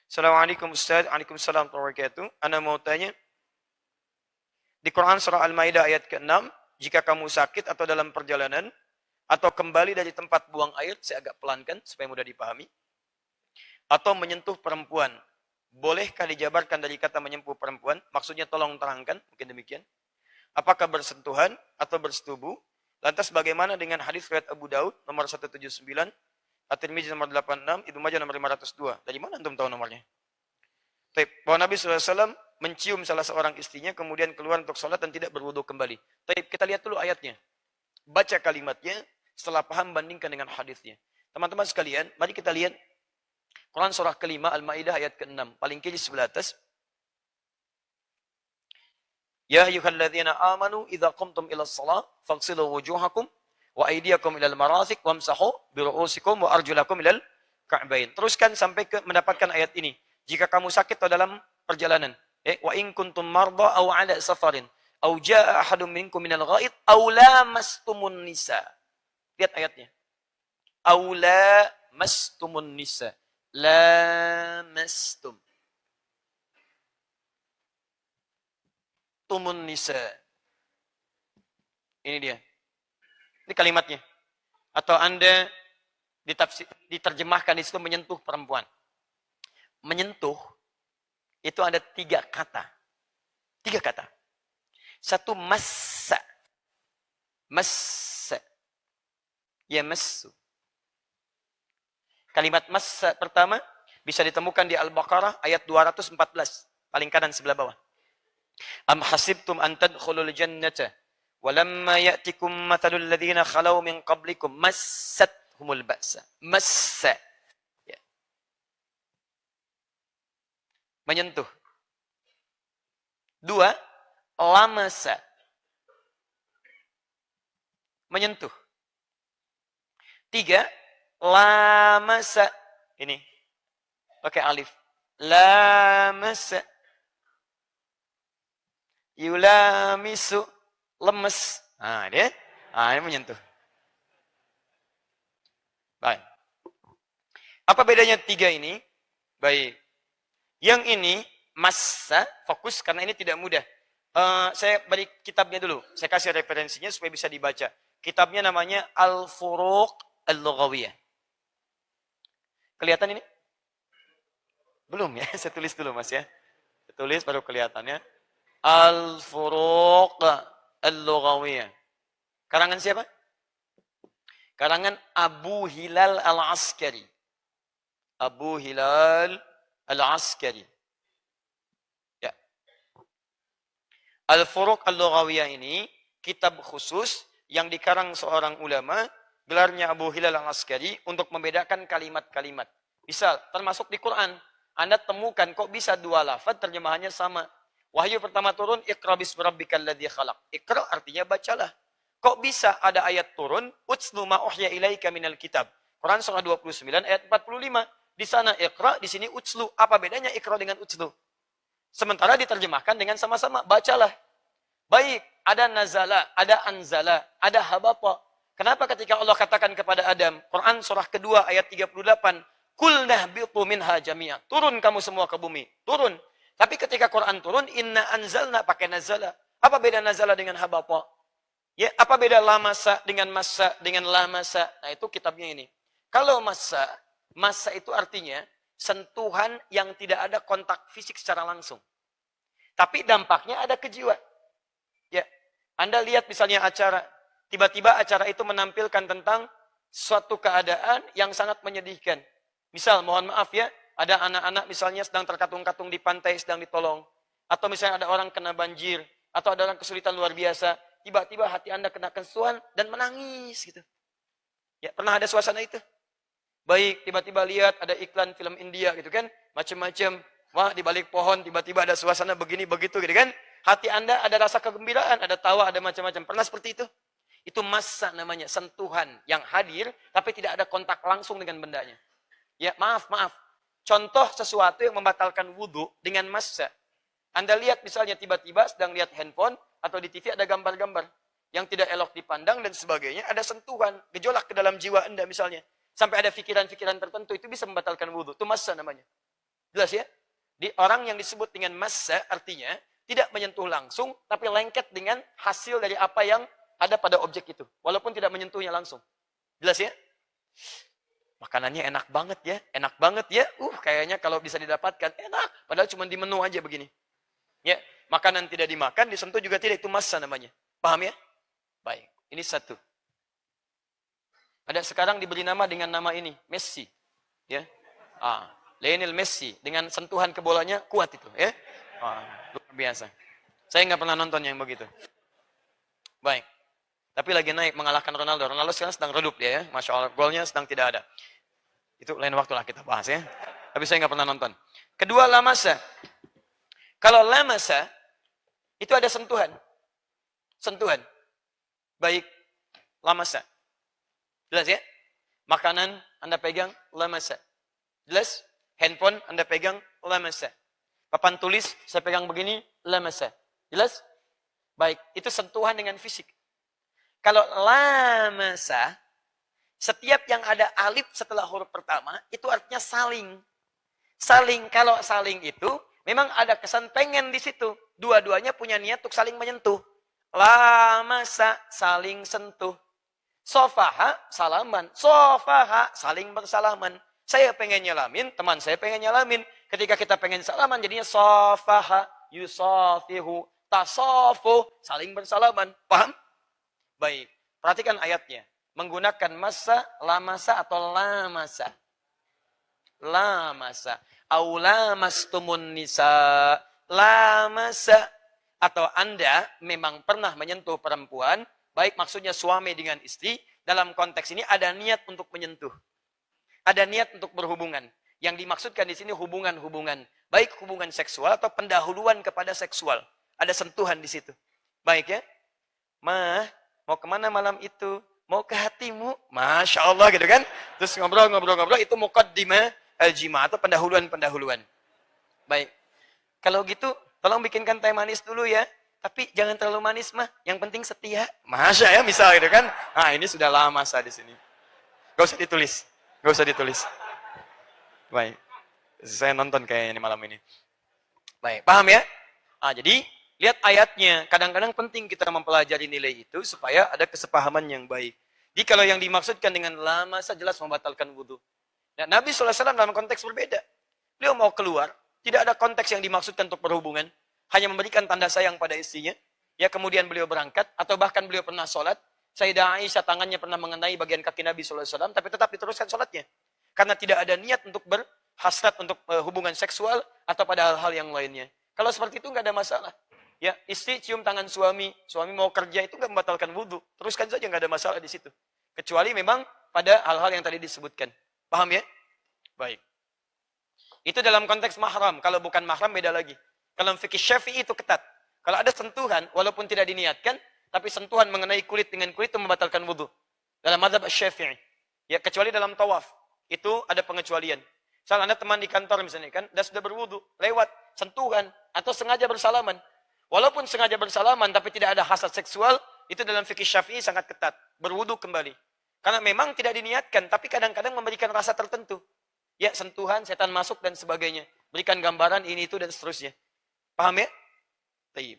Assalamualaikum Ustaz. Waalaikumsalam warahmatullahi wabarakatuh. Ana mau tanya, di Quran surah Al-Maidah ayat ke-6, jika kamu sakit atau dalam perjalanan, atau kembali dari tempat buang air, saya agak pelankan supaya mudah dipahami, atau menyentuh perempuan, bolehkah dijabarkan dari kata menyentuh perempuan? Maksudnya tolong terangkan, mungkin demikian. Apakah bersentuhan atau bersetubuh? Lantas bagaimana dengan hadis riwayat Abu Daud nomor 179, At-Tirmidzi nomor 86, Ibnu Majah nomor 502. Dari mana antum tahu nomornya? Bahwa Nabi SAW mencium salah seorang istrinya, kemudian keluar untuk sholat dan tidak berwudu kembali. Kita lihat dulu ayatnya. Baca kalimatnya, setelah paham bandingkan dengan hadisnya. Teman-teman sekalian, mari kita lihat Quran surah kelima, Al-Maidah ayat ke-6. Paling kiri sebelah atas. Ya ayyuhalladzina amanu idza qumtum ila shalah faghsilu wujuhakum wa aydiyakum ilal marafiq wamsahu bi ru'usikum wa arjulakum ilal ka'bain. Teruskan sampai ke mendapatkan ayat ini. Jika kamu sakit atau dalam perjalanan, wa in kuntum marda aw 'ala safarin aw jaa'a ahadun minkum minal ghaid aw lamastumun nisa. Lihat ayatnya. Aw lamastumun nisa. Lamastum. Tumun nisa. Ini dia. Ini kalimatnya. Atau Anda diterjemahkan di situ menyentuh perempuan. Menyentuh itu ada 3 kata. 3 kata. Satu massa. Massa. Ya massu. Kalimat massa pertama bisa ditemukan di Al-Baqarah ayat 214. Paling kanan sebelah bawah. Am hasibtum an tadkhulul jannata walamma ya'tikum mathalul ladzina khalau min qablikum massathumul ba'sa. Massa. Ya. Menyentuh. 2, lamasa. Menyentuh. 3, lamasa. Ini. Pakai alif. Lamasa. Yulamisu. Lemes. Nah, dia. Ini menyentuh. Baik. Apa bedanya 3 ini? Baik. Yang ini, massa, fokus karena ini tidak mudah. Saya beri kitabnya dulu. Saya kasih referensinya supaya bisa dibaca. Kitabnya namanya Al-Furuq Al-Lughawiyah. Kelihatan ini? Belum ya, saya tulis dulu Mas ya. Saya tulis baru kelihatannya. Al-Furuq Al-Lughawiyah. Karangan siapa? Karangan Abu Hilal Al-Askari. Abu Hilal Al-Askari. Ya. Al-Furuq Al-Lughawiyah ini kitab khusus yang dikarang seorang ulama, gelarnya Abu Hilal Al-Askari untuk membedakan kalimat-kalimat. Misal, termasuk di Quran, Anda temukan kok bisa 2 lafaz terjemahannya sama. Wahyu pertama turun, Iqra bismi rabbikal ladzi khalaq. Iqra artinya bacalah. Kok bisa ada ayat turun, Utslu ma uhya ilaika minal kitab. Quran surah 29 ayat 45. Di sana Iqra, di sini Utslu. Apa bedanya Iqra dengan Utslu? Sementara diterjemahkan dengan sama-sama, bacalah. Baik, ada nazala, ada anzala, ada habata. Kenapa ketika Allah katakan kepada Adam, Quran surah kedua ayat 38, Kulnah bitu minha jami'a. Turun kamu semua ke bumi. Turun. Tapi ketika Quran turun, inna anzalna pakai nazala. Apa beda nazala dengan habata? Ya, apa beda lamasa dengan massa dengan lamasa? Nah, itu kitabnya ini. Kalau massa itu artinya sentuhan yang tidak ada kontak fisik secara langsung. Tapi dampaknya ada ke jiwa. Ya, Anda lihat misalnya acara, tiba-tiba acara itu menampilkan tentang suatu keadaan yang sangat menyedihkan. Misal, mohon maaf ya, ada anak-anak misalnya sedang terkatung-katung di pantai, sedang ditolong. Atau misalnya ada orang kena banjir, atau ada orang kesulitan luar biasa. Tiba-tiba hati Anda kena kesuan dan menangis gitu. Ya, pernah ada suasana itu? Baik, tiba-tiba lihat ada iklan film India gitu kan, macam-macam. Wah, di balik pohon tiba-tiba ada suasana begini begitu gitu kan. Hati Anda ada rasa kegembiraan, ada tawa, ada macam-macam. Pernah seperti itu? Itu massa namanya, sentuhan yang hadir tapi tidak ada kontak langsung dengan bendanya. Ya, maaf. Contoh sesuatu yang membatalkan wudhu dengan massa. Anda lihat misalnya tiba-tiba sedang lihat handphone atau di TV ada gambar-gambar yang tidak elok dipandang dan sebagainya, ada sentuhan, gejolak ke dalam jiwa Anda misalnya. sampai ada pikiran-pikiran tertentu, itu bisa membatalkan wudhu. Itu massa namanya. Jelas ya? Di orang yang disebut dengan massa artinya tidak menyentuh langsung, tapi lengket dengan hasil dari apa yang ada pada objek itu. Walaupun tidak menyentuhnya langsung. Jelas ya? Makanannya enak banget ya. Enak banget ya. Kayaknya kalau bisa didapatkan, enak. Padahal cuma di menu aja begini. Ya, makanan tidak dimakan, disentuh juga tidak. Itu massa namanya. Paham ya? Baik. Ini satu. Ada sekarang diberi nama dengan nama ini. Messi. Ya. Lionel Messi. Dengan sentuhan ke bolanya, kuat itu. Ya. Luar biasa. Saya nggak pernah nonton yang begitu. Baik. Tapi lagi naik mengalahkan Ronaldo. Ronaldo sekarang sedang redup dia ya. Masya Allah. Golnya sedang tidak ada. Itu lain waktu lah kita bahas ya. Tapi saya nggak pernah nonton. Kedua, lamasa. Kalau lamasa, itu ada sentuhan. Sentuhan. Baik. Lamasa. Jelas ya? Makanan Anda pegang, lamasa. Jelas? Handphone Anda pegang, lamasa. Papan tulis, saya pegang begini, lamasa. Jelas? Baik, itu sentuhan dengan fisik. Kalau lamasa, setiap yang ada alif setelah huruf pertama, itu artinya saling. Saling, kalau saling itu, memang ada kesan pengen di situ. Dua-duanya punya niat untuk saling menyentuh. Lamasa, saling sentuh. Sofaha, salaman. Sofaha, saling bersalaman. Saya pengen nyalamin, teman saya pengen nyalamin. Ketika kita pengen salaman, jadinya sofaha, yusofihu, tasofu, saling bersalaman. Paham? Baik. Perhatikan ayatnya. Menggunakan masa, lamasa atau lamasa. Lamasa. Aulamastumun nisa. Lamasa. Atau Anda memang pernah menyentuh perempuan, baik maksudnya suami dengan istri, dalam konteks ini ada niat untuk menyentuh. Ada niat untuk berhubungan. Yang dimaksudkan di sini hubungan-hubungan. Baik hubungan seksual atau pendahuluan kepada seksual. Ada sentuhan di situ. Baik ya. Mau kemana malam itu? Mau ke hatimu? Masya Allah gitu kan. Terus ngobrol-ngobrol. Itu muqaddimah al-jima' atau pendahuluan-pendahuluan. Baik. Kalau gitu, tolong bikinkan teh manis dulu ya. Tapi jangan terlalu manis mah. Yang penting setia. Masya ya misal gitu kan. Nah ini sudah lama masa di sini. Gak usah ditulis. Gak usah ditulis. Baik. Saya nonton kayaknya ini malam ini. Baik. Paham ya? Jadi lihat ayatnya. Kadang-kadang penting kita mempelajari nilai itu supaya ada kesepahaman yang baik. Jadi kalau yang dimaksudkan dengan lama jelas membatalkan wudhu. Nah, Nabi SAW dalam konteks berbeda. Beliau mau keluar. Tidak ada konteks yang dimaksudkan untuk berhubungan. Hanya memberikan tanda sayang pada istrinya. Ya kemudian beliau berangkat. Atau bahkan beliau pernah sholat. Sayyidah Aisyah tangannya pernah mengenai bagian kaki Nabi SAW. Tapi tetap diteruskan sholatnya. Karena tidak ada niat untuk berhasrat untuk hubungan seksual. Atau pada hal-hal yang lainnya. Kalau seperti itu nggak ada masalah. Ya, istri cium tangan suami. Suami mau kerja itu nggak membatalkan wudhu. Teruskan saja nggak ada masalah di situ. Kecuali memang pada hal-hal yang tadi disebutkan. Paham ya? Baik. Itu dalam konteks mahram. Kalau bukan mahram beda lagi. Kalau fikih Syafi'i itu ketat. Kalau ada sentuhan, walaupun tidak diniatkan, tapi sentuhan mengenai kulit dengan kulit itu membatalkan wudhu. Dalam mazhab Syafi'i. Ya, kecuali dalam tawaf. Itu ada pengecualian. Misal Anda teman di kantor misalnya kan, dan sudah berwudhu, lewat sentuhan, atau sengaja bersalaman. Walaupun sengaja bersalaman, tapi tidak ada hasad seksual, itu dalam fikih Syafi'i sangat ketat. Berwudhu kembali. Karena memang tidak diniatkan, tapi kadang-kadang memberikan rasa tertentu. Ya, sentuhan, setan masuk, dan sebagainya. Berikan gambaran ini, itu, dan seterusnya. Paham ya? Taib.